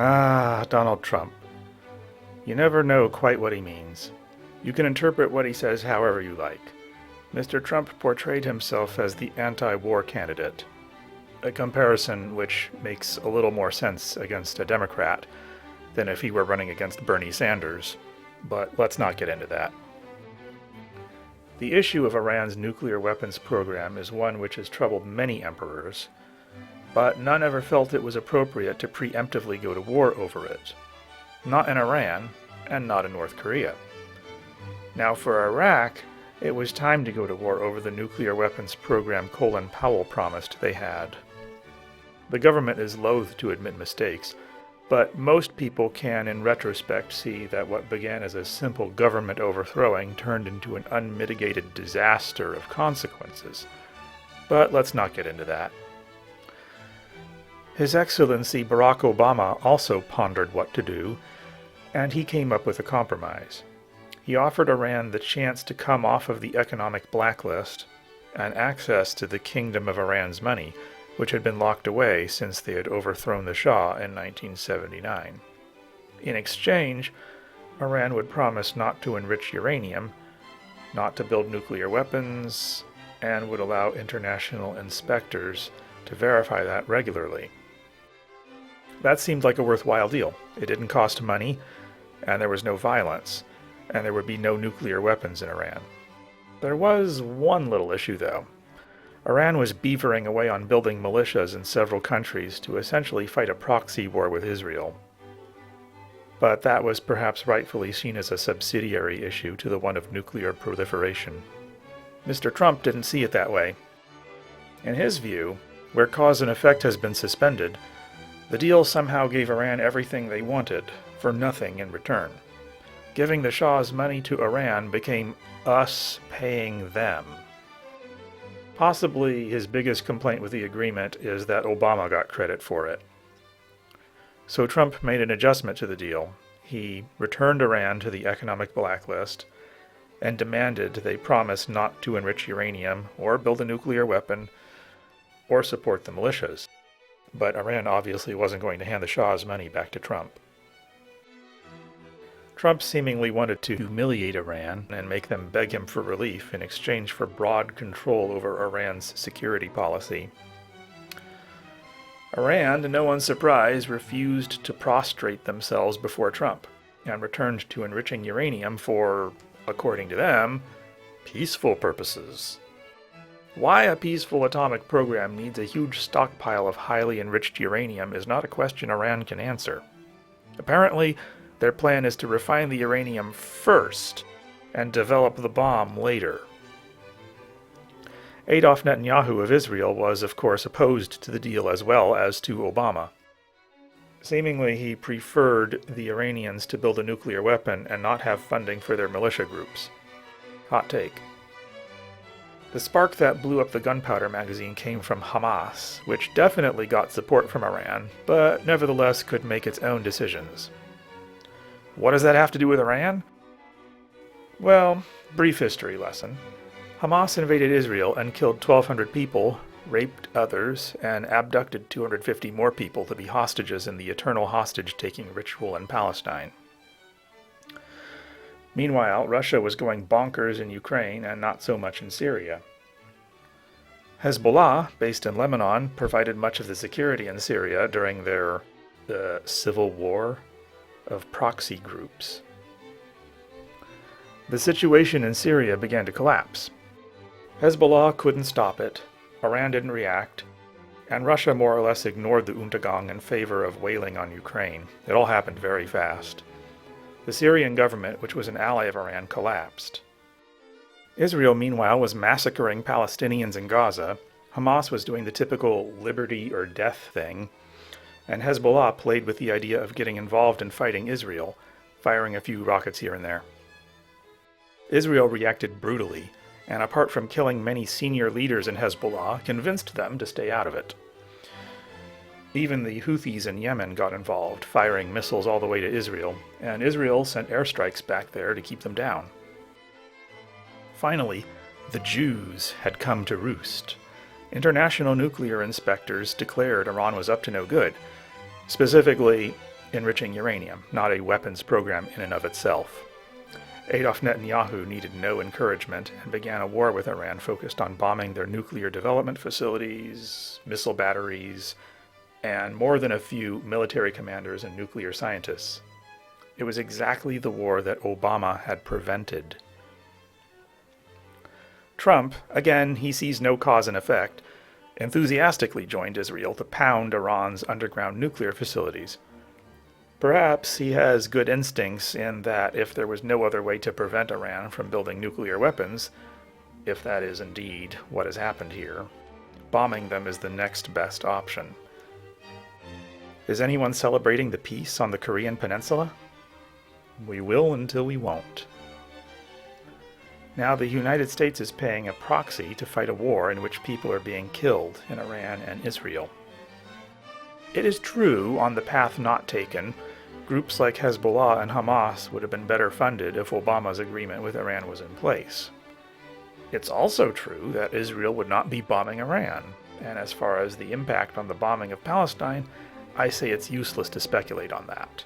Ah, Donald Trump. You never know quite what he means. You can interpret what he says however you like. Mr. Trump portrayed himself as the anti-war candidate, a comparison which makes a little more sense against a Democrat than if he were running against Bernie Sanders, but let's not get into that. The issue of Iran's nuclear weapons program is one which has troubled many emperors, but none ever felt it was appropriate to preemptively go to war over it. Not in Iran, and not in North Korea. Now for Iraq, it was time to go to war over the nuclear weapons program Colin Powell promised they had. The government is loath to admit mistakes, but most people can in retrospect see that what began as a simple government overthrowing turned into an unmitigated disaster of consequences. But let's not get into that. His Excellency Barack Obama also pondered what to do, and he came up with a compromise. He offered Iran the chance to come off of the economic blacklist and access to the Kingdom of Iran's money, which had been locked away since they had overthrown the Shah in 1979. In exchange, Iran would promise not to enrich uranium, not to build nuclear weapons, and would allow international inspectors to verify that regularly. That seemed like a worthwhile deal. It didn't cost money, and there was no violence, and there would be no nuclear weapons in Iran. There was one little issue, though. Iran was beavering away on building militias in several countries to essentially fight a proxy war with Israel. But that was perhaps rightfully seen as a subsidiary issue to the one of nuclear proliferation. Mr. Trump didn't see it that way. In his view, where cause and effect has been suspended, the deal somehow gave Iran everything they wanted, for nothing in return. Giving the Shah's money to Iran became us paying them. Possibly his biggest complaint with the agreement is that Obama got credit for it. So Trump made an adjustment to the deal. He returned Iran to the economic blacklist and demanded they promise not to enrich uranium or build a nuclear weapon or support the militias. But Iran obviously wasn't going to hand the Shah's money back to Trump. Trump seemingly wanted to humiliate Iran and make them beg him for relief in exchange for broad control over Iran's security policy. Iran, to no one's surprise, refused to prostrate themselves before Trump and returned to enriching uranium for, according to them, peaceful purposes. Why a peaceful atomic program needs a huge stockpile of highly enriched uranium is not a question Iran can answer. Apparently, their plan is to refine the uranium first and develop the bomb later. Adolf Netanyahu of Israel was, of course, opposed to the deal as well as to Obama. Seemingly, he preferred the Iranians to build a nuclear weapon and not have funding for their militia groups. Hot take. The spark that blew up the gunpowder magazine came from Hamas, which definitely got support from Iran, but nevertheless could make its own decisions. What does that have to do with Iran? Well, brief history lesson. Hamas invaded Israel and killed 1,200 people, raped others, and abducted 250 more people to be hostages in the eternal hostage-taking ritual in Palestine. Meanwhile, Russia was going bonkers in Ukraine and not so much in Syria. Hezbollah, based in Lebanon, provided much of the security in Syria during their civil war of proxy groups. The situation in Syria began to collapse. Hezbollah couldn't stop it, Iran didn't react, and Russia more or less ignored the Untergang in favor of wailing on Ukraine. It all happened very fast. The Syrian government, which was an ally of Iran, collapsed. Israel, meanwhile, was massacring Palestinians in Gaza. Hamas was doing the typical liberty or death thing, and Hezbollah played with the idea of getting involved in fighting Israel, firing a few rockets here and there. Israel reacted brutally, and apart from killing many senior leaders in Hezbollah, convinced them to stay out of it. Even the Houthis in Yemen got involved, firing missiles all the way to Israel, and Israel sent airstrikes back there to keep them down. Finally, the Jews had come to roost. International nuclear inspectors declared Iran was up to no good. Specifically, enriching uranium, not a weapons program in and of itself. Adolf Netanyahu needed no encouragement and began a war with Iran focused on bombing their nuclear development facilities, missile batteries, and more than a few military commanders and nuclear scientists. It was exactly the war that Obama had prevented. Trump, again, he sees no cause and effect, enthusiastically joined Israel to pound Iran's underground nuclear facilities. Perhaps he has good instincts in that if there was no other way to prevent Iran from building nuclear weapons, if that is indeed what has happened here, bombing them is the next best option. Is anyone celebrating the peace on the Korean Peninsula? We will until we won't. Now the United States is paying a proxy to fight a war in which people are being killed in Iran and Israel. It is true, on the path not taken, groups like Hezbollah and Hamas would have been better funded if Obama's agreement with Iran was in place. It's also true that Israel would not be bombing Iran, and as far as the impact on the bombing of Palestine, I say it's useless to speculate on that.